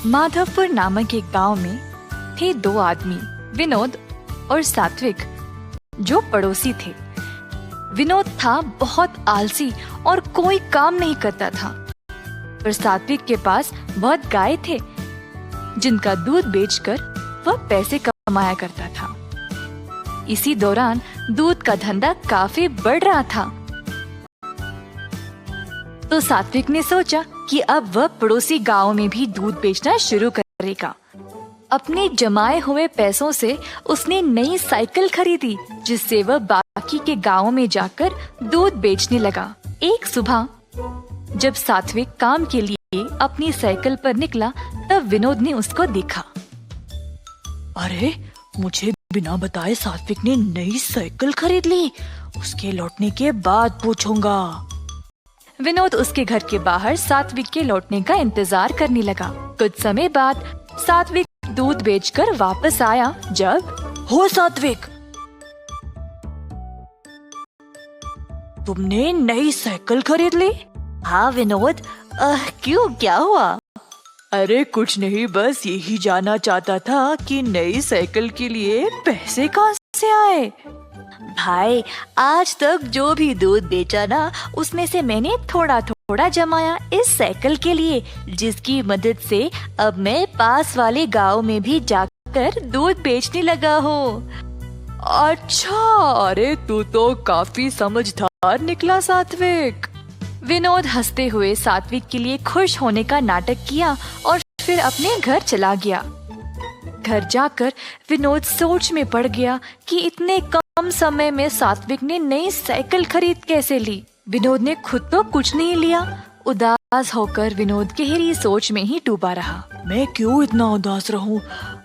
माधवपुर नामक एक गांव में थे दो आदमी, विनोद और सात्विक, जो पड़ोसी थे। विनोद था बहुत आलसी और कोई काम नहीं करता था, पर सात्विक के पास बहुत गाय थे, जिनका दूध बेचकर वह पैसे कमाया करता था। इसी दौरान दूध का धंधा काफी बढ़ रहा था, तो सात्विक ने सोचा कि अब वह पड़ोसी गांव में भी दूध बेचना शुरू करेगा। अपने जमाए हुए पैसों से उसने नई साइकिल खरीदी, जिससे वह बाकी के गांव में जाकर दूध बेचने लगा। एक सुबह जब सात्विक काम के लिए अपनी साइकिल पर निकला, तब विनोद ने उसको देखा। अरे, मुझे बिना बताए सात्विक ने नई साइकिल खरीद ली। उसके लौटने के बाद पूछूंगा। विनोद उसके घर के बाहर सात्विक के लौटने का इंतजार करने लगा। कुछ समय बाद सात्विक दूध बेचकर वापस आया। जब हो सात्विक, तुमने नई साइकिल खरीद ली? हाँ विनोद, क्यों, क्या हुआ? अरे कुछ नहीं, बस यही जानना चाहता था कि नई साइकिल के लिए पैसे कहाँ से आए। भाई, आज तक जो भी दूध बेचा ना, उसमें से मैंने थोड़ा थोड़ा जमाया इस साइकिल के लिए, जिसकी मदद से अब मैं पास वाले गांव में भी जाकर दूध बेचने लगा हूँ। अच्छा, अरे तू तो काफी समझदार निकला सात्विक। विनोद हंसते हुए सात्विक के लिए खुश होने का नाटक किया और फिर अपने घर चला गया। घर जाकर विनोद सोच में पड़ गया कि इतने कम समय में सात्विक ने नई साइकिल खरीद कैसे ली। विनोद ने खुद तो कुछ नहीं लिया। उदास होकर विनोद गहरी सोच में ही डूबा रहा। मैं क्यों इतना उदास रहूं?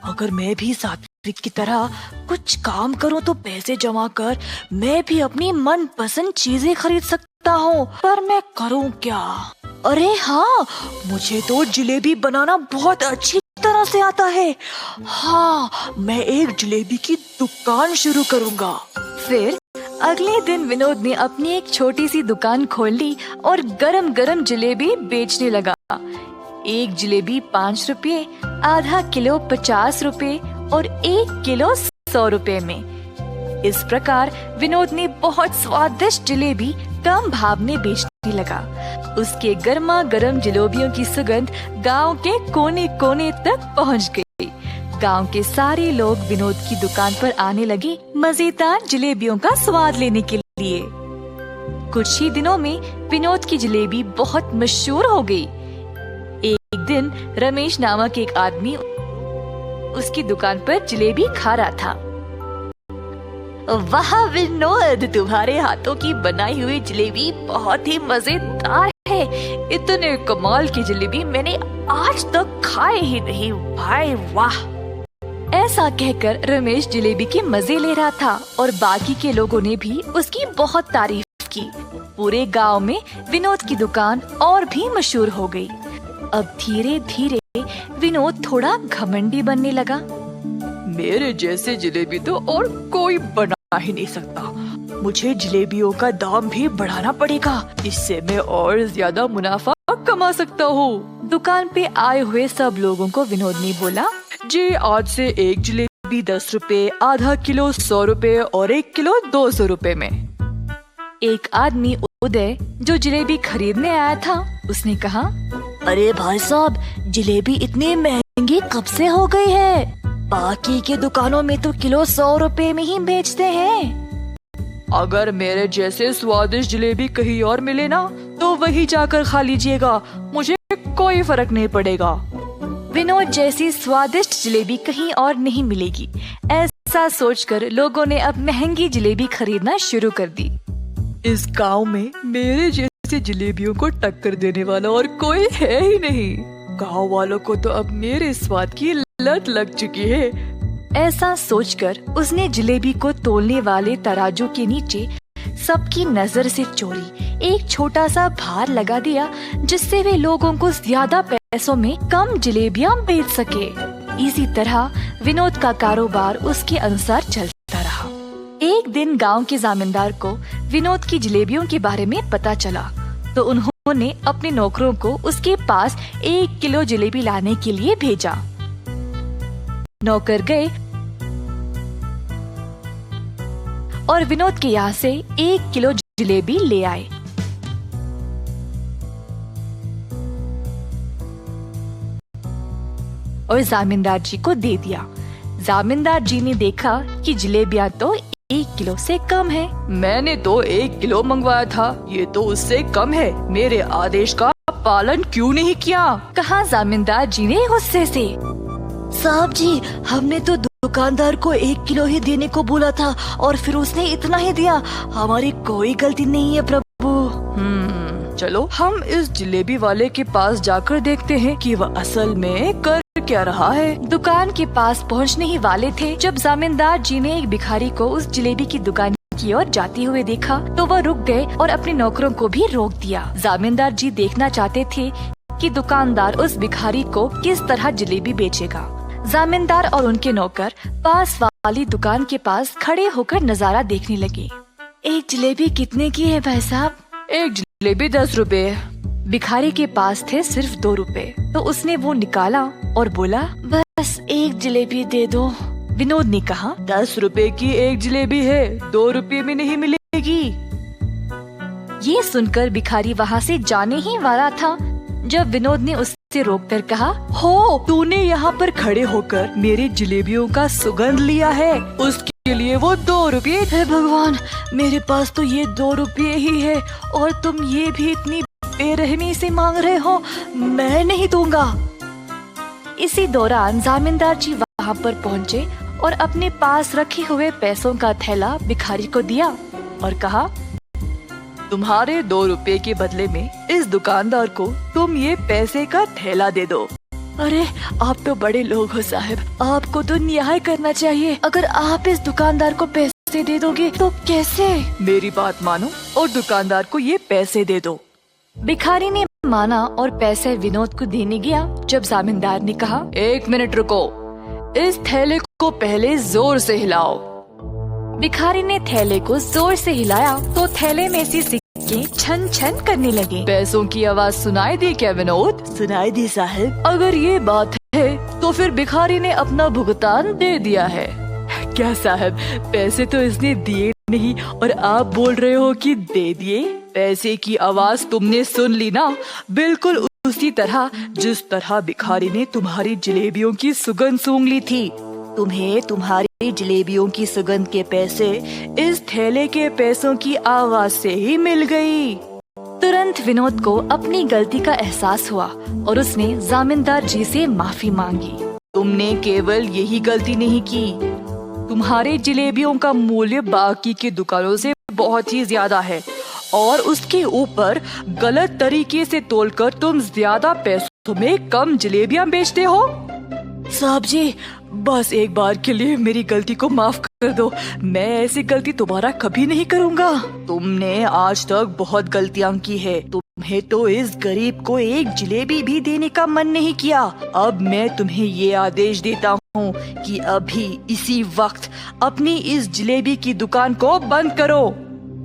अगर मैं भी सात्विक की तरह कुछ काम करूं तो पैसे जमा कर मैं भी अपनी मनपसंद चीजें खरीद सकता हूं, पर मैं करूं क्या? अरे हाँ, मुझे तो जलेबी बनाना बहुत अच्छी तरह से आता है। हाँ, मैं एक जलेबी की दुकान शुरू करूंगा। फिर अगले दिन विनोद ने अपनी एक छोटी सी दुकान खोल ली और गरम गरम जलेबी बेचने लगा। एक जलेबी 5 रुपए, आधा किलो 50 रुपए और 1 किलो 100 रुपए में। इस प्रकार विनोद ने बहुत स्वादिष्ट जलेबी कम भाव में बेचने लगा। उसके गर्मा गर्म जलेबियों की सुगंध गांव के कोने कोने तक पहुंच गई। गांव के सारे लोग विनोद की दुकान पर आने लगे मजेदार जलेबियों का स्वाद लेने के लिए। कुछ ही दिनों में विनोद की जलेबी बहुत मशहूर हो गई। एक दिन रमेश नामक एक आदमी उसकी दुकान पर जलेबी खा रहा था। वाह विनोद, तुम्हारे हाथों की बनाई हुई जलेबी बहुत ही मजेदार है। इतने कमाल की जलेबी मैंने आज तक खाए ही नहीं। भाई वाह! ऐसा कहकर रमेश जलेबी के मजे ले रहा था और बाकी के लोगों ने भी उसकी बहुत तारीफ की। पूरे गांव में विनोद की दुकान और भी मशहूर हो गई। अब धीरे धीरे विनोद थोड़ा घमंडी बनने लगा। मेरे जैसे जलेबी तो और कोई बना ही नहीं सकता। मुझे जलेबियों का दाम भी बढ़ाना पड़ेगा, इससे मैं और ज्यादा मुनाफा कमा सकता हूँ। दुकान पे आए हुए सब लोगों को विनोद ने बोला, जी आज से एक जलेबी 10 रुपए, आधा किलो 100 रुपए और 1 किलो 200 रुपए में। एक आदमी उदय जो जलेबी खरीदने आया था, उसने कहा, अरे भाई साहब, जलेबी इतनी महंगी कब से हो गई है? बाकी के दुकानों में तो किलो 100 रुपए में ही बेचते हैं। अगर मेरे जैसे स्वादिष्ट जलेबी कहीं और मिले ना, तो वही जाकर खा लीजिएगा, मुझे कोई फर्क नहीं पड़ेगा। विनोद जैसी स्वादिष्ट जलेबी कहीं और नहीं मिलेगी, ऐसा सोचकर लोगों ने अब महंगी जलेबी खरीदना शुरू कर दी। इस गांव में मेरे जैसे जलेबियों को टक्कर देने वाला और कोई है ही नहीं। गांव वालों को तो अब मेरे स्वाद की लत लग चुकी है। ऐसा सोचकर उसने जलेबी को तोलने वाले तराजू के नीचे सबकी नजर से चोरी एक छोटा सा भार लगा दिया, जिससे वे लोगों को ज्यादा पैसों में कम जलेबियां बेच सके। इसी तरह विनोद का कारोबार उसके अनुसार चलता रहा। एक दिन गांव के जमींदार को विनोद की जलेबियों के बारे में पता चला, तो उन्होंने उन्होंने अपने नौकरों को उसके पास 1 किलो जलेबी लाने के लिए भेजा। नौकर गए और विनोद के यहाँ से 1 किलो जलेबी ले आए। और जामींदार जी को दे दिया। जामींदार जी ने देखा कि जलेबियां तो 1 किलो से कम है। मैंने तो 1 किलो मंगवाया था, ये तो उससे कम है। मेरे आदेश का पालन क्यों नहीं किया? कहा जामींदार जी ने गुस्से से। साहब जी, हमने तो दुकानदार को 1 किलो ही देने को बोला था और फिर उसने इतना ही दिया। हमारी कोई गलती नहीं है प्रभु। चलो हम इस जलेबी वाले के पास जाकर देखते हैं कि वह असल में कर क्या रहा है। दुकान के पास पहुंचने ही वाले थे जब जामींदार जी ने एक भिखारी को उस जलेबी की दुकान की ओर जाते हुए देखा तो वह रुक गए और अपने नौकरों को भी रोक दिया। जामींदार जी देखना चाहते थे कि दुकानदार उस भिखारी को किस तरह जलेबी बेचेगा। जामींदार और उनके नौकर पास वाली दुकान के पास खड़े होकर नजारा देखने लगे। एक जलेबी कितने की है भाई साहब? एक जलेबी 10 रुपए। भिखारी के पास थे सिर्फ 2 रुपए, तो उसने वो निकाला और बोला, बस एक जलेबी दे दो। विनोद ने कहा, 10 रुपए की एक जलेबी है, 2 रुपए में नहीं मिलेगी। ये सुनकर भिखारी वहाँ से जाने ही वाला था जब विनोद ने उससे रोककर कहा, हो, तूने यहाँ पर खड़े होकर मेरी जलेबियों का सुगंध लिया है, उसके लिए वो 2 रुपए। हे भगवान, मेरे पास तो ये 2 रुपये ही है और तुम ये भी इतनी बेरहमी से मांग रहे हो। मैं नहीं दूंगा। इसी दौरान जामींदार जी वहाँ पर पहुँचे और अपने पास रखे हुए पैसों का थैला भिखारी को दिया और कहा, तुम्हारे 2 रुपए के बदले में इस दुकानदार को तुम ये पैसे का थैला दे दो। अरे आप तो बड़े लोग हो साहब, आपको तो न्याय करना चाहिए। अगर आप इस दुकानदार को पैसे दे दोगे तो कैसे? मेरी बात मानो और दुकानदार को ये पैसे दे दो। भिखारी ने माना और पैसे विनोद को देने गया जब जामींदार ने कहा, 1 मिनट रुको, इस थैले को पहले जोर से हिलाओ। भिखारी ने थैले को जोर से हिलाया तो थैले में से सिक्के छन छन करने लगे। पैसों की आवाज सुनाई दी क्या विनोद? सुनाई दी साहब। अगर ये बात है तो फिर भिखारी ने अपना भुगतान दे दिया है। क्या साहब, पैसे तो इसने दिए नहीं और आप बोल रहे हो कि दे दिए? पैसे की आवाज तुमने सुन ली ना, बिल्कुल उसी तरह जिस तरह भिखारी ने तुम्हारी जलेबियों की सुगंध सूंघ ली थी। तुम्हें तुम्हारी जलेबियों की सुगंध के पैसे इस थैले के पैसों की आवाज से ही मिल गई। तुरंत विनोद को अपनी गलती का एहसास हुआ और उसने जामींदार जी से माफी मांगी। तुमने केवल यही गलती नहीं की, तुम्हारे जलेबियों का मूल्य बाकी की दुकानों से बहुत ही ज्यादा है और उसके ऊपर गलत तरीके से तोलकर तुम ज्यादा पैसों में कम जलेबियां बेचते हो। साहब जी, बस एक बार के लिए मेरी गलती को माफ कर दो। मैं ऐसी गलती दोबारा कभी नहीं करूँगा। तुमने आज तक बहुत गलतियाँ की है। तुम्हें तो इस गरीब को एक जलेबी भी देने का मन नहीं किया। अब मैं तुम्हें ये आदेश देता हूँ कि अभी इसी वक्त अपनी इस जलेबी की दुकान को बंद करो।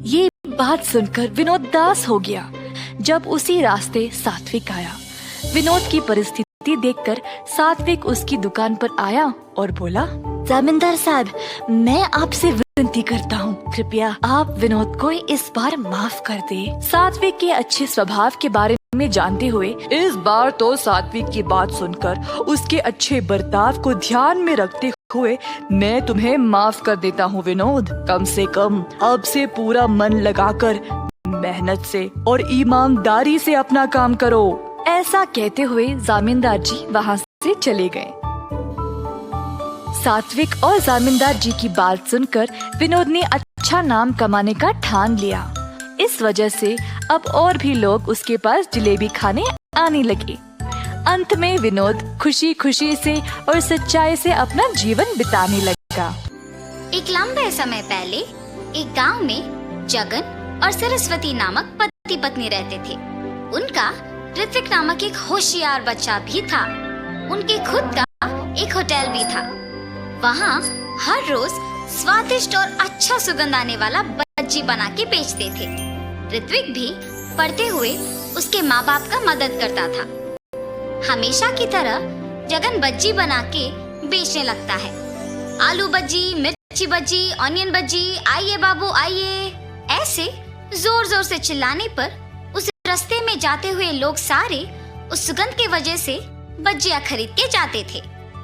ये बात सुनकर विनोद दास हो गया। जब उसी रास्ते सात्विक आया, विनोद की परिस्थिति देखकर सात्विक उसकी दुकान पर आया और बोला, जामींदार साहब, मैं आपसे विनती करता हूँ, कृपया आप विनोद को इस बार माफ कर दे। सात्विक के अच्छे स्वभाव के बारे में जानते हुए इस बार तो सात्विक की बात सुनकर उसके अच्छे बर्ताव को ध्यान में रखते हुए मैं तुम्हें माफ कर देता हूँ विनोद। कम से कम अब से पूरा मन लगाकर मेहनत से और ईमानदारी से अपना काम करो। ऐसा कहते हुए जामींदार जी वहाँ से चले गए। सात्विक और जामींदार जी की बात सुनकर विनोद ने अच्छा नाम कमाने का ठान लिया। इस वजह से अब और भी लोग उसके पास जलेबी खाने आने लगे। अंत में विनोद खुशी खुशी से और सच्चाई से अपना जीवन बिताने लगा। एक लंबे समय पहले एक गांव में जगन और सरस्वती नामक पति पत्नी रहते थे। उनका ऋत्विक नामक एक होशियार बच्चा भी था। उनके खुद का एक होटल भी था। वहाँ हर रोज स्वादिष्ट और अच्छा सुगंध आने वाला बज्जी बना के बेचते थे। ऋत्विक भी पढ़ते हुए उसके माँ बाप का मदद करता था। हमेशा की तरह जगन बज्जी बना के बेचने लगता है। आलू बज्जी, मिर्ची बज्जी, ऑनियन बज्जी, आइए बाबू आइए। ऐसे जोर जोर से चिल्लाने पर उस रास्ते में जाते हुए लोग सारे उस सुगंध की वजह से बज्जियां खरीद के जाते थे।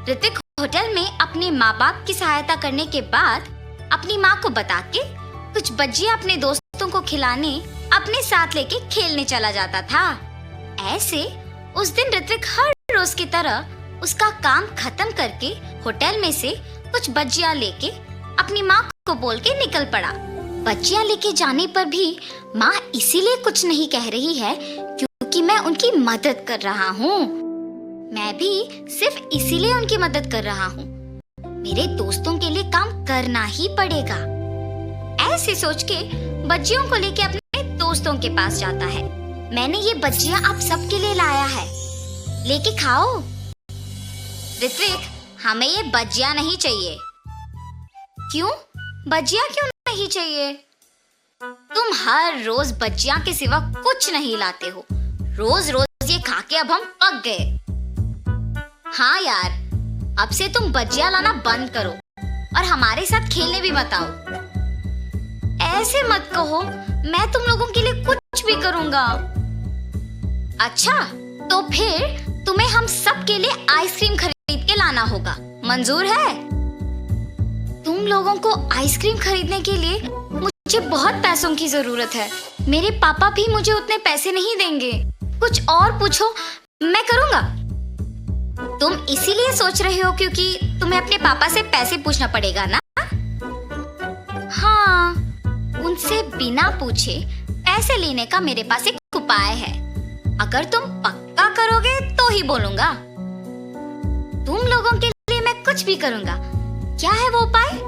ऋत्विक होटल में अपने माँ बाप की सहायता करने के बाद अपनी माँ को बता के कुछ बज्जियां अपने दोस्तों को खिलाने अपने साथ लेके खेलने चला जाता था। ऐसे उस दिन ऋत्विक हर रोज की तरह उसका काम खत्म करके होटल में से कुछ बज्जियां लेके अपनी माँ को बोल के निकल पड़ा। बज्जियां लेके जाने पर भी माँ इसीलिए कुछ नहीं कह रही है क्योंकि मैं उनकी मदद कर रहा हूँ। मैं भी सिर्फ इसीलिए उनकी मदद कर रहा हूँ। मेरे दोस्तों के लिए काम करना ही पड़ेगा। ऐसे सोच के बज्जियों को लेके अपने दोस्तों के पास जाता है। मैंने ये बज्जियां आप सबके लिए लाया है, लेके खाओ। ऋत्विक, हमें ये बज्जियां नहीं चाहिए। क्यों? बज्जियां क्यों नहीं चाहिए? तुम हर रोज बज्जियां के सिवा कुछ नहीं लाते हो। रोज रोज ये खा के अब हम पक गए। हाँ यार, अब से तुम बज्जियां लाना बंद करो और हमारे साथ खेलने भी मत आओ। ऐसे मत कहो, मैं तुम लोगों के लिए कुछ भी करूंगा। अच्छा, तो फिर तुम्हें हम सब के लिए आइसक्रीम खरीद के लाना होगा, मंजूर है? तुम लोगों को आइसक्रीम खरीदने के लिए मुझे बहुत पैसों की जरूरत है। मेरे पापा भी मुझे उतने पैसे नहीं देंगे। कुछ और पूछो, मैं करूंगा। तुम इसीलिए सोच रहे हो क्योंकि तुम्हें अपने पापा से पैसे पूछना पड़ेगा ना? हाँ, उनसे बिना पूछे पैसे लेने का मेरे पास एक उपाय है। अगर तुम पक्का करोगे तो ही बोलूंगा। तुम लोगों के लिए मैं कुछ भी करूंगा। क्या है वो उपाय?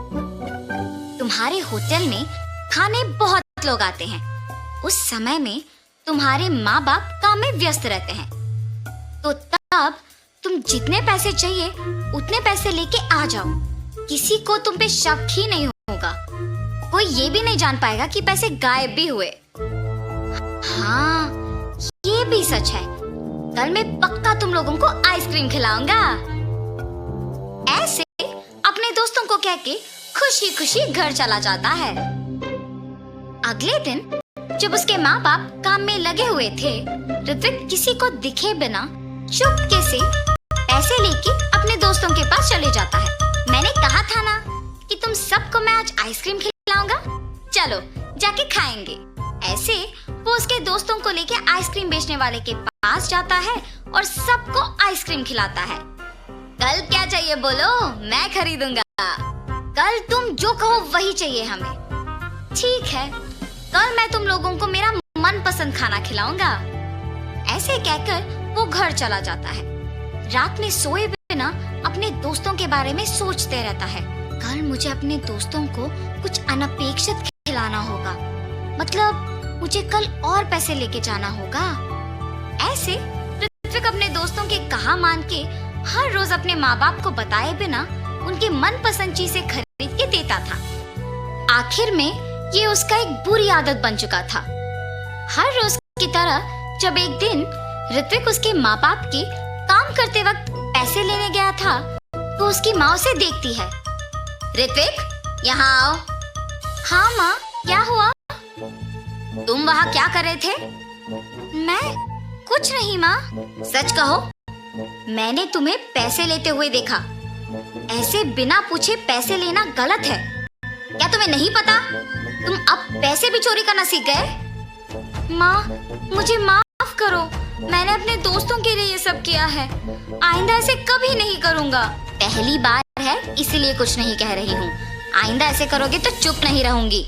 तुम्हारे होटल में खाने बहुत लोग आते हैं। उस समय में तुम्हारे माँ बाप काम में व्यस्त रहते हैं, तो तब तुम जितने पैसे चाहिए उतने पैसे लेके आ जाओ। किसी को तुम पे शक ही नहीं होगा। कोई ये भी नहीं जान पाएगा कि पैसे गायब भी हुए। हाँ, ये भी सच है। कल मैं पक्का तुम लोगों को आइसक्रीम खिलाऊंगा। ऐसे अपने दोस्तों को कह के खुशी खुशी घर चला जाता है। अगले दिन जब उसके माँ बाप काम में लगे हुए थे, ऋत्विक किसी को दिखे बिना चुपके से पैसे लेके अपने दोस्तों के पास चले जाता है। मैंने कहा था ना कि तुम सबको मैं आज आइसक्रीम खिलाऊंगा, चलो जाके खाएंगे। ऐसे वो उसके दोस्तों को लेके आइसक्रीम बेचने वाले के पास जाता है और सबको आइसक्रीम खिलाता है। कल क्या चाहिए बोलो, मैं खरीदूंगा। कल तुम जो कहो वही चाहिए हमें। ठीक है, कल मैं तुम लोगों को मेरा मनपसंद खाना खिलाऊंगा। ऐसे कहकर वो घर चला जाता है। रात में सोए बिना अपने दोस्तों के बारे में सोचते रहता है। कल मुझे अपने दोस्तों को कुछ अनपेक्षित खिलाना होगा, मतलब मुझे कल और पैसे लेके जाना होगा। ऐसे ऋत्विक अपने दोस्तों के कहा मान के हर रोज अपने माँ बाप को बताए बिना उनकी मनपसंद चीजें खरीद के देता था। आखिर में ये उसका एक बुरी आदत बन चुका था। हर रोज की तरह जब एक दिन ऋत्विक उसके माँ बाप के काम करते वक्त पैसे लेने गया था, तो उसकी माँ उसे देखती है। ऋत्विक, यहाँ आओ। हाँ माँ, क्या हुआ? तुम वहाँ क्या कर रहे थे? मैं कुछ नहीं माँ। सच कहो, मैंने तुम्हें पैसे लेते हुए देखा। ऐसे बिना पूछे पैसे लेना गलत है। क्या तुम्हें नहीं पता? तुम अब पैसे भी चोरी करना सीख गए। माँ, मुझे माफ करो। मैंने अपने दोस्तों के लिए ये सब किया है। आइंदा ऐसे कभी नहीं करूँगा। पहली बार है इसलिए कुछ नहीं कह रही हूँ। आइंदा ऐसे करोगे तो चुप नहीं रहूंगी।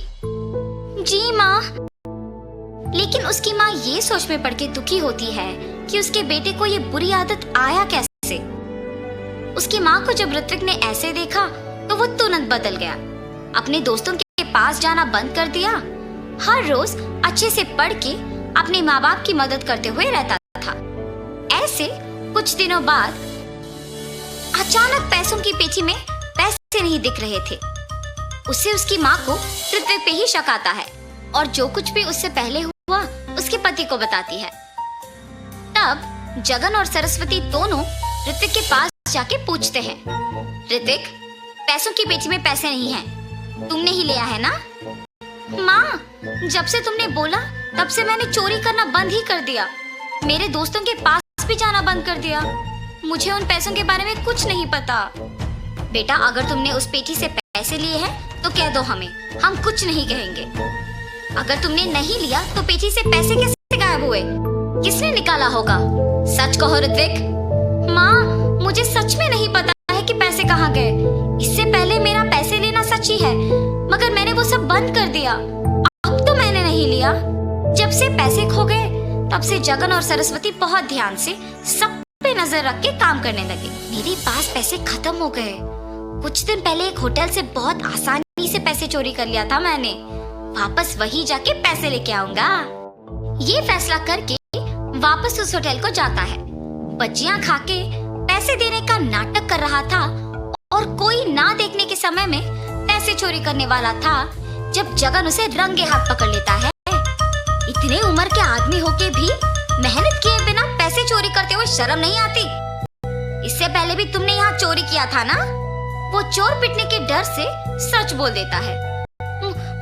जी माँ। लेकिन उसकी माँ ये सोच में पड़ के दुखी होती है कि उसके बेटे को ये बुरी आदत आया कैसे। उसकी माँ को जब ऋत्विक ने ऐसे देखा तो वो तुरंत बदल गया। अपने दोस्तों के पास जाना बंद कर दिया। हर रोज अच्छे से पढ़ के अपने माँ बाप की मदद करते हुए रहता था। ऐसे कुछ दिनों बाद अचानक पैसों की पेटी में पैसे नहीं दिख रहे थे। उससे उसकी माँ को ऋत्विक पे ही शक आता है और जो कुछ भी उससे पहले हुआ उसके पति को बताती है। तब जगन और सरस्वती दोनों ऋत्विक के पास जाके पूछते हैं, ऋत्विक, पैसों की पेटी में पैसे नहीं हैं, तुमने ही लिया है ना? माँ, जब से तुमने बोला तब से मैंने चोरी करना बंद ही कर दिया, मेरे दोस्तों के पास भी जाना बंद कर दिया, मुझे उन पैसों के बारे में कुछ नहीं पता। बेटा, अगर तुमने उस पेटी से पैसे लिए हैं तो कह दो हमें, हम कुछ नहीं कहेंगे। अगर तुमने नहीं लिया तो पेटी से पैसे कैसे गायब हुए? किसने निकाला होगा? सच कहो ऋत्विक। माँ, मुझे सच में नहीं पता है कि पैसे कहाँ गए। इससे पहले मेरा पैसे लेना सच ही है, मगर मैंने वो सब बंद कर दिया। अब तो मैंने नहीं लिया। जब से पैसे खो गए तब से जगन और सरस्वती बहुत ध्यान से सब पे नजर रख के काम करने लगे। मेरे पास पैसे खत्म हो गए। कुछ दिन पहले एक होटल से बहुत आसानी से पैसे चोरी कर लिया था मैंने। वापस वही जाके पैसे लेके आऊंगा। ये फैसला करके वापस उस होटल को जाता है। बच्चियां खाके पैसे देने का नाटक कर रहा था और कोई ना देखने के समय में पैसे चोरी करने वाला था जब जगन उसे रंगे हाथ पकड़ लेता है। इतने उम्र के आदमी होके भी मेहनत किए बिना पैसे चोरी करते हुए शर्म नहीं आती? इससे पहले भी तुमने यहाँ चोरी किया था ना? वो चोर पिटने के डर से सच बोल देता है।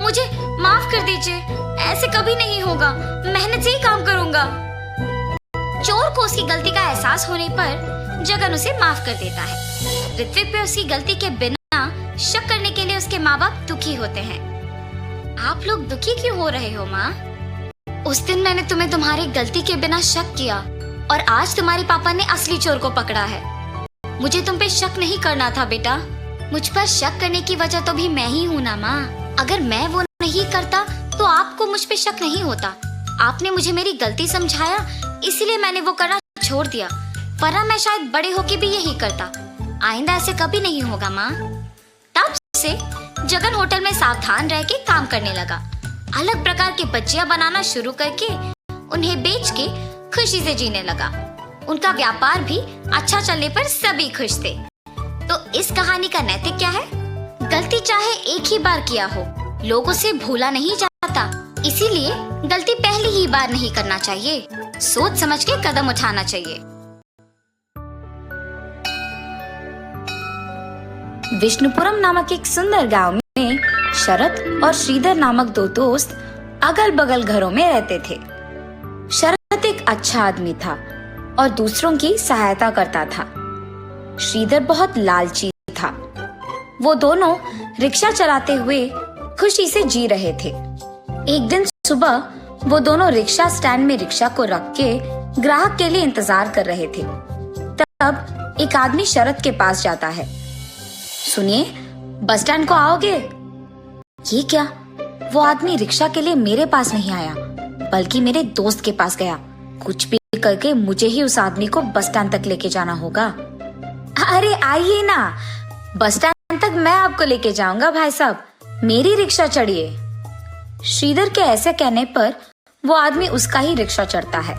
मुझे माफ कर दीजिए, ऐसे कभी नहीं होगा, मेहनत से ही काम करूंगा। चोर को उसकी गलती का एहसास होने पर जगन उसे माफ कर देता है। ऋत्विक पे उसकी गलती के बिना शक करने के लिए उसके माँ बाप दुखी होते हैं। आप लोग दुखी क्यों हो रहे हो माँ? उस दिन मैंने तुम्हें तुम्हारी गलती के बिना शक किया और आज तुम्हारे पापा ने असली चोर को पकड़ा है। मुझे तुम पे शक नहीं करना था बेटा। मुझ पर शक करने की वजह तो भी मैं ही हूँ ना माँ। अगर मैं वो नहीं करता तो आपको मुझ पे शक नहीं होता। आपने मुझे मेरी गलती समझाया, इसलिए मैंने वो करना छोड़ दिया, वरना मैं शायद बड़े होके भी यही करता। आइंदा ऐसे कभी नहीं होगा माँ। तब से जगन होटल में सावधान रह के काम करने लगा। अलग प्रकार के बच्चियां बनाना शुरू करके उन्हें बेच के खुशी से जीने लगा। उनका व्यापार भी अच्छा चलने पर सभी खुश थे। तो इस कहानी का नैतिक क्या है? गलती चाहे एक ही बार किया हो, लोगों से भूला नहीं जाता, इसीलिए गलती पहली ही बार नहीं करना चाहिए। सोच समझ के कदम उठाना चाहिए। विष्णुपुरम नामक एक सुंदर गांव में शरत और श्रीधर नामक दो दोस्त अगल बगल घरों में रहते थे। शरत एक अच्छा आदमी था और दूसरों की सहायता करता था। श्रीधर बहुत लालची था। वो दोनों रिक्शा चलाते हुए खुशी से जी रहे थे। एक दिन सुबह वो दोनों रिक्शा स्टैंड में रिक्शा को रख के ग्राहक के लिए इंतजार कर रहे थे। तब एक आदमी शरत के पास जाता है। सुनिए, बस स्टैंड को आओगे? ये क्या? वो आदमी रिक्शा के लिए मेरे पास नहीं आया, बल्कि मेरे दोस्त के पास गया। कुछ भी करके मुझे ही उस आदमी को बस स्टैंड तक लेके जाना होगा। अरे आइए ना, बस स्टैंड तक मैं आपको लेके जाऊंगा भाई साहब, मेरी रिक्शा चढ़िए। श्रीधर के ऐसे कहने पर वो आदमी उसका ही रिक्शा चढ़ता है।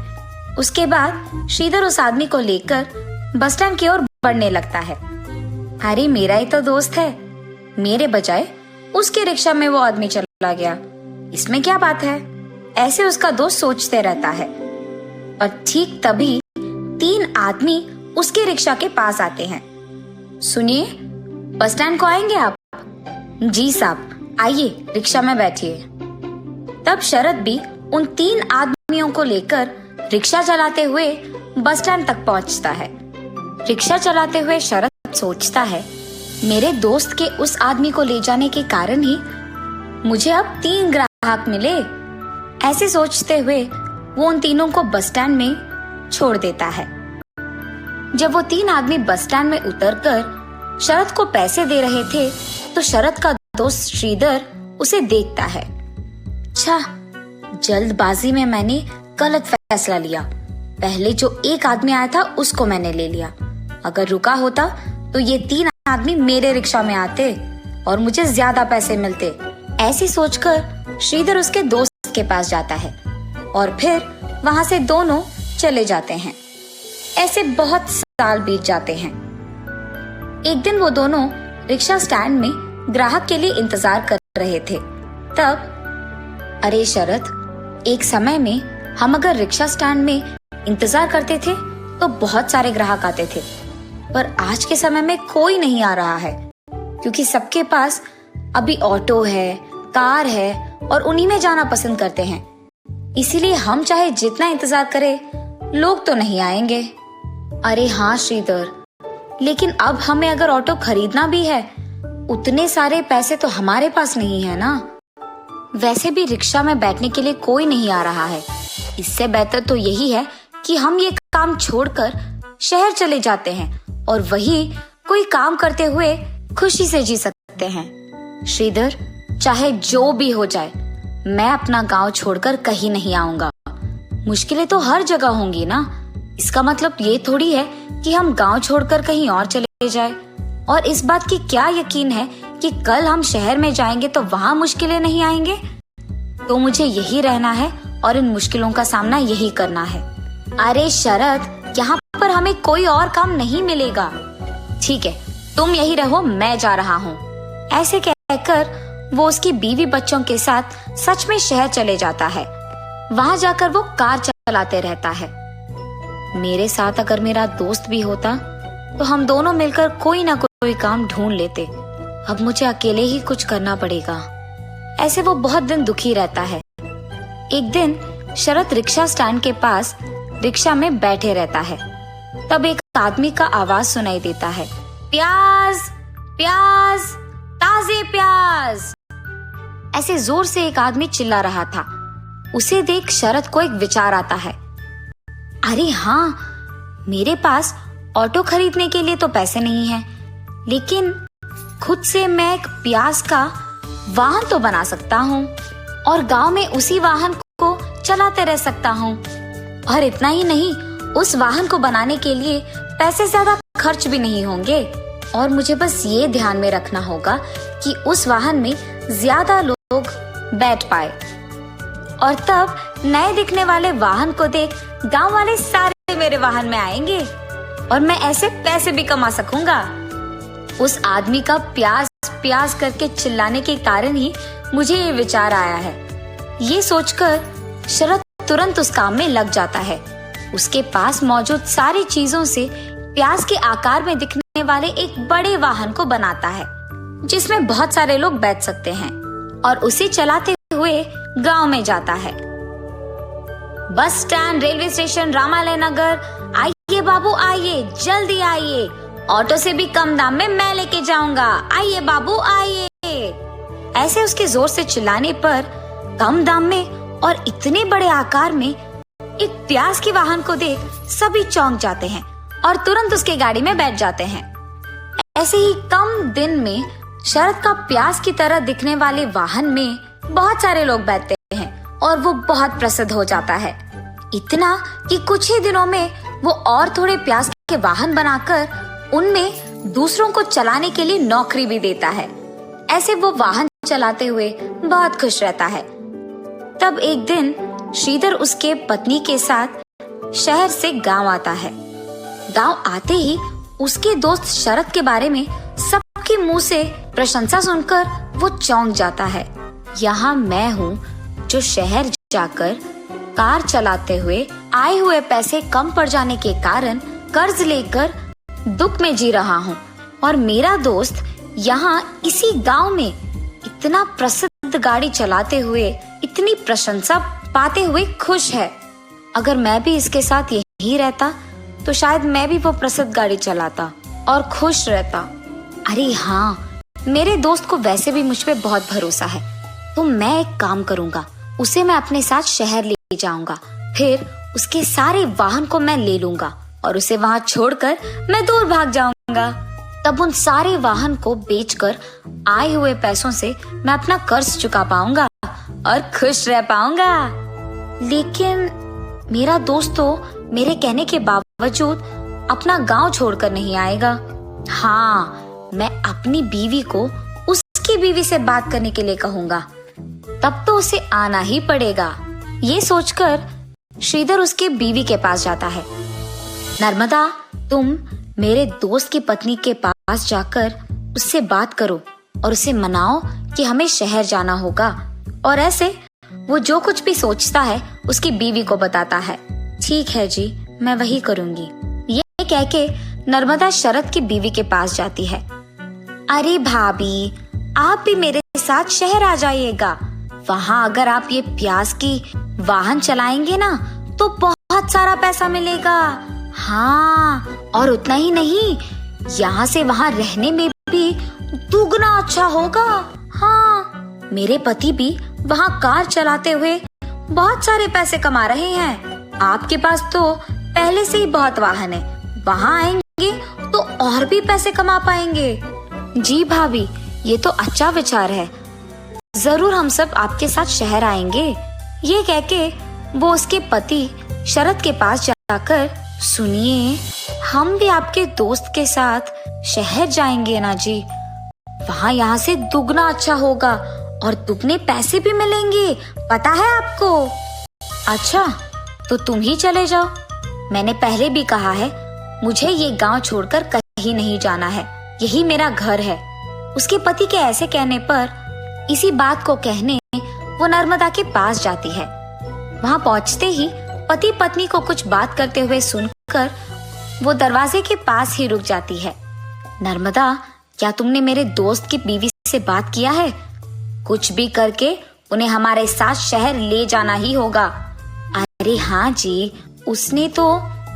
उसके बाद श्रीधर उस आदमी को लेकर बस स्टैंड की ओर बढ़ने लगता है। अरे मेरा ही तो दोस्त है, मेरे बजाय उसके रिक्शा में वो आदमी चला गया, इसमें क्या बात है? ऐसे उसका दोस्त सोचते रहता है। और ठीक तभी 3 आदमी उसके रिक्शा के पास आते हैं। सुनिए, बस स्टैंड को आएंगे आप? जी साहब, आइए रिक्शा में बैठिए। तब शरत भी उन 3 आदमियों को लेकर रिक्शा चलाते हुए बस स्टैंड तक पहुंचता है। रिक्शा चलाते हुए शरत सोचता है, मेरे दोस्त के उस आदमी को ले जाने के कारण ही मुझे अब 3 ग्राहक मिले। ऐसे सोचते हुए वो उन तीनों को बस स्टैंड में छोड़ देता है। जब वो 3 आदमी बस स्टैंड में उतरकर शरत को पैसे दे रहे थे तो शरत का दोस्त श्रीधर उसे देखता है। अच्छा, जल्दबाजी में मैंने गलत फैसला लिया। पहले जो एक आदमी आया था उसको मैंने ले लिया। अगर रुका होता तो ये 3 आदमी मेरे रिक्शा में आते और मुझे ज्यादा पैसे मिलते। ऐसी सोचकर श्रीधर उसके दोस्त के पास जाता है और फिर वहां से दोनों चले जाते हैं। ऐसे बहुत साल बीत जाते हैं। एक दिन वो दोनों रिक्शा स्टैंड में ग्राहक के लिए इंतजार कर रहे थे। तब, अरे शरत, एक समय में हम अगर रिक्शा स्टैंड में इंतजार करते थे तो बहुत सारे ग्राहक आते थे, पर आज के समय में कोई नहीं आ रहा है, क्योंकि सबके पास अभी ऑटो है, कार है और उन्हीं में जाना पसंद करते हैं। इसीलिए हम चाहे जितना इंतजार करें, लोग तो नहीं आएंगे। अरे हाँ श्रीधर, लेकिन अब हमें अगर ऑटो खरीदना भी है, उतने सारे पैसे तो हमारे पास नहीं है ना। वैसे भी रिक्शा में बैठने के लिए कोई नहीं आ रहा है। इससे बेहतर तो यही है कि हम ये काम छोड़कर शहर चले जाते हैं और वही कोई काम करते हुए खुशी से जी सकते हैं। श्रीधर, चाहे जो भी हो जाए, मैं अपना गांव छोड़कर कहीं नहीं आऊंगा। मुश्किलें तो हर जगह होंगी ना, इसका मतलब ये थोड़ी है कि हम गांव छोड़कर कहीं और चले जाए। और इस बात की क्या यकीन है कि कल हम शहर में जाएंगे तो वहाँ मुश्किलें नहीं आएंगे। तो मुझे यही रहना है और इन मुश्किलों का सामना यही करना है। अरे शरद, यहाँ पर हमें कोई और काम नहीं मिलेगा। ठीक है, तुम यही रहो, मैं जा रहा हूँ। ऐसे कहकर वो उसकी बीवी बच्चों के साथ सच में शहर चले जाता है। वहाँ जाकर वो कार चलाते रहता है। मेरे साथ अगर मेरा दोस्त भी होता तो हम दोनों मिलकर कोई ना कोई काम ढूंढ लेते। अब मुझे अकेले ही कुछ करना पड़ेगा। ऐसे वो बहुत दिन दुखी रहता है। एक दिन शरद रिक्शा स्टैंड के पास रिक्शा में बैठे रहता है। तब एक आदमी का आवाज सुनाई देता है, प्याज, प्याज, ताजे प्याज। ऐसे जोर से एक आदमी चिल्ला रहा था। उसे देख शरद को एक विचार आता है। अरे हाँ, मेरे पास ऑटो खरीदने के लिए तो पैसे नहीं हैं, लेकिन खुद से मैं एक प्याज का वाहन तो बना सकता हूँ और गांव में उसी वाहन को चलाते रह सकता हूँ। और इतना ही नहीं, उस वाहन को बनाने के लिए पैसे ज्यादा खर्च भी नहीं होंगे और मुझे बस ये ध्यान में रखना होगा कि उस वाहन में ज्यादा लोग बैठ पाए। और तब नए दिखने वाले वाहन को देख गांव वाले सारे मेरे वाहन में आएंगे और मैं ऐसे पैसे भी कमा सकूंगा। उस आदमी का प्याज प्याज करके चिल्लाने के कारण ही मुझे ये विचार आया है। ये सोचकर शरद तुरंत उस काम में लग जाता है। उसके पास मौजूद सारी चीजों से प्याज के आकार में दिखने वाले एक बड़े वाहन को बनाता है, जिसमें बहुत सारे लोग बैठ सकते हैं, और उसे चलाते हुए गांव में जाता है। Bus stand, railway station, Ramalaya नगर, आइए बाबू आइए, जल्दी आइए, ऑटो से भी कम दाम में मैं लेके जाऊंगा, आइए बाबू आइए। ऐसे उसके जोर से चिल्लाने पर कम दाम में और इतने बड़े आकार में एक प्याज के वाहन को देख सभी चौंक जाते हैं और तुरंत उसके गाड़ी में बैठ जाते हैं। ऐसे ही कम दिन में शरद का प्याज की तरह दिखने वाले वाहन में बहुत सारे लोग बैठते हैं और वो बहुत प्रसिद्ध हो जाता है। इतना कि कुछ ही दिनों में वो और थोड़े प्याज के वाहन बनाकर उनमें दूसरों को चलाने के लिए नौकरी भी देता है। ऐसे वो वाहन चलाते हुए बहुत खुश रहता है। तब एक दिन श्रीधर उसके पत्नी के साथ शहर से गांव आता है। गांव आते ही उसके दोस्त शरद के बारे में सबके मुंह से प्रशंसा सुनकर वो चौंक जाता है। यहाँ मैं हूँ जो शहर जाकर कार चलाते हुए आए हुए पैसे कम पड़ जाने के कारण कर्ज लेकर दुख में जी रहा हूँ, और मेरा दोस्त यहाँ इसी गांव में इतना प्रसिद्ध गाड़ी चलाते हुए इतनी प्रशंसा पाते हुए खुश है। अगर मैं भी इसके साथ यही रहता तो शायद मैं भी वो प्रसिद्ध गाड़ी चलाता और खुश रहता। अरे हाँ, मेरे दोस्त को वैसे भी मुझ पे बहुत भरोसा है, तो मैं एक काम करूंगा, उसे मैं अपने साथ शहर ले जाऊंगा, फिर उसके सारे वाहन को मैं ले लूंगा और उसे वहाँ छोड़कर मैं दूर भाग जाऊंगा। तब उन सारे वाहन को बेचकर आए हुए पैसों से मैं अपना कर्ज चुका पाऊंगा और खुश रह पाऊंगा। लेकिन मेरा दोस्त तो मेरे कहने के बावजूद अपना गांव छोड़कर नहीं आएगा। हाँ, मैं अपनी बीवी को उसकी बीवी से बात करने के लिए कहूंगा, तब तो उसे आना ही पड़ेगा। ये सोचकर श्रीधर उसके बीवी के पास जाता है। नर्मदा, तुम मेरे दोस्त की पत्नी के पास जाकर उससे बात करो और उसे मनाओ कि हमें शहर जाना होगा, और ऐसे वो जो कुछ भी सोचता है उसकी बीवी को बताता है। ठीक है जी, मैं वही करूंगी। ये कह के नर्मदा शरद की बीवी के पास जाती है। अरे भाभी, आप भी मेरे साथ शहर आ जाइएगा। वहाँ अगर आप ये प्याज की वाहन चलाएंगे ना तो बहुत सारा पैसा मिलेगा। हाँ, और उतना ही नहीं, यहाँ से वहाँ रहने में भी दुगना अच्छा होगा। हाँ, मेरे पति भी वहाँ कार चलाते हुए बहुत सारे पैसे कमा रहे हैं। आपके पास तो पहले से ही बहुत वाहन है, वहाँ आएंगे तो और भी पैसे कमा पाएंगे। जी भाभी, ये तो अच्छा विचार है, जरूर हम सब आपके साथ शहर आएंगे। ये कह के वो उसके पति शरद के पास जाकर, सुनिए, हम भी आपके दोस्त के साथ शहर जाएंगे ना जी। वहाँ यहाँ से दुगना अच्छा होगा और दुगने पैसे भी मिलेंगे, पता है आपको। अच्छा, तो तुम ही चले जाओ। मैंने पहले भी कहा है, मुझे ये गांव छोड़कर कहीं नहीं जाना है, यही मेरा घर है। उसके पति के ऐसे कहने पर इसी बात को कहने वो नर्मदा के पास जाती है। वहाँ पहुँचते ही पति पत्नी को कुछ बात करते हुए सुनकर वो दरवाजे के पास ही रुक जाती है। नर्मदा, क्या तुमने मेरे दोस्त की बीवी से बात किया है? कुछ भी करके उन्हें हमारे साथ शहर ले जाना ही होगा। अरे हाँ जी, उसने तो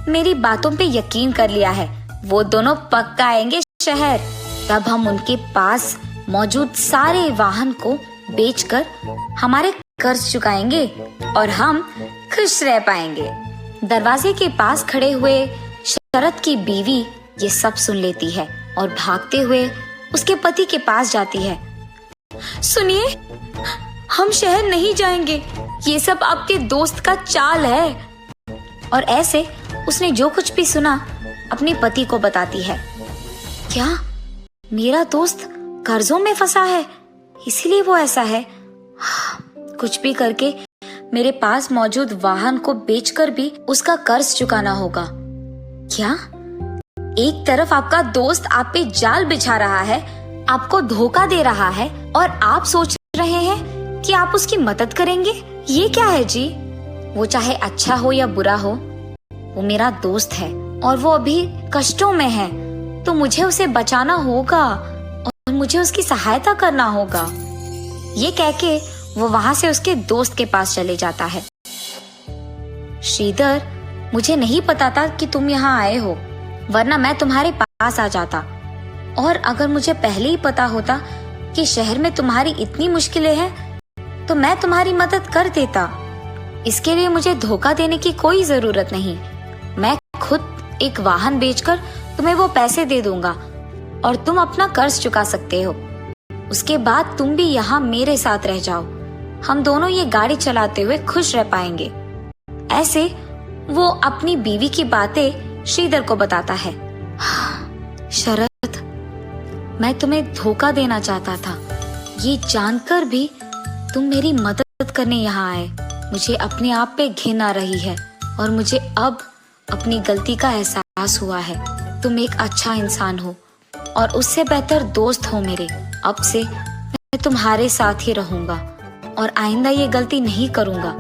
मेरी बातों पे यकीन कर लिया है। वो दोनों पक्का आएंगे शहर, तब हम उनके पास मौजूद सारे वाहन को बेचकर हमारे कर्ज चुकाएंगे और हम खुश रह पाएंगे। दरवाजे के पास खड़े हुए शरद की बीवी ये सब सुन लेती है और भागते हुए उसके पति के पास जाती है। सुनिए, हम शहर नहीं जाएंगे, ये सब आपके दोस्त का चाल है। और ऐसे उसने जो कुछ भी सुना अपने पति को बताती है। क्या मेरा दोस्त कर्जों में फंसा है, इसीलिए वो ऐसा है? कुछ भी करके मेरे पास मौजूद वाहन को बेचकर भी उसका कर्ज चुकाना होगा। क्या एक तरफ आपका दोस्त आप पे जाल बिछा रहा है, आपको धोखा दे रहा है, और आप सोच रहे हैं कि आप उसकी मदद करेंगे? ये क्या है जी? वो चाहे अच्छा हो या बुरा हो, वो मेरा दोस्त है और वो अभी कष्टों में है, तो मुझे उसे बचाना होगा और मुझे उसकी सहायता करना होगा। ये कह के वो वहाँ से उसके दोस्त के पास चले जाता है। श्रीधर, मुझे नहीं पता था कि तुम यहाँ आए हो, वरना मैं तुम्हारे पास आ जाता। और अगर मुझे पहले ही पता होता कि शहर में तुम्हारी इतनी मुश्किलें हैं, तो मैं तुम्हारी मदद कर देता। इसके लिए मुझे धोखा देने की कोई जरूरत नहीं। मैं खुद एक वाहन बेचकर तुम्हें वो पैसे दे दूंगा और तुम अपना कर्ज चुका सकते हो। उसके बाद तुम भी यहाँ मेरे साथ रह जाओ, हम दोनों ये गाड़ी चलाते हुए खुश रह पाएंगे। ऐसे वो अपनी बीवी की बातें श्रीधर को बताता है। शरद, मैं तुम्हें धोखा देना चाहता था, ये जानकर भी तुम मेरी मदद करने यहाँ आए। मुझे अपने आप पे घिन आ रही है और मुझे अब अपनी गलती का एहसास हुआ है। तुम एक अच्छा इंसान हो और उससे बेहतर दोस्त हो मेरे। अब से मैं तुम्हारे साथ ही रहूंगा और आइंदा ये गलती नहीं करूंगा।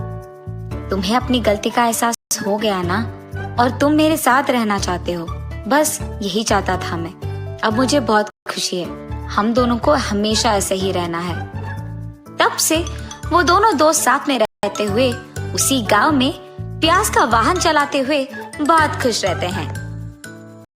तुम्हें अपनी गलती का एहसास हो गया ना, और तुम मेरे साथ रहना चाहते हो। बस यही चाहता था मैं। अब मुझे बहुत खुशी है, हम दोनों को हमेशा ऐसे ही रहना है। तब से वो दोनों दोस्त साथ में रहते हुए उसी गांव में प्याज का वाहन चलाते हुए बहुत खुश रहते हैं।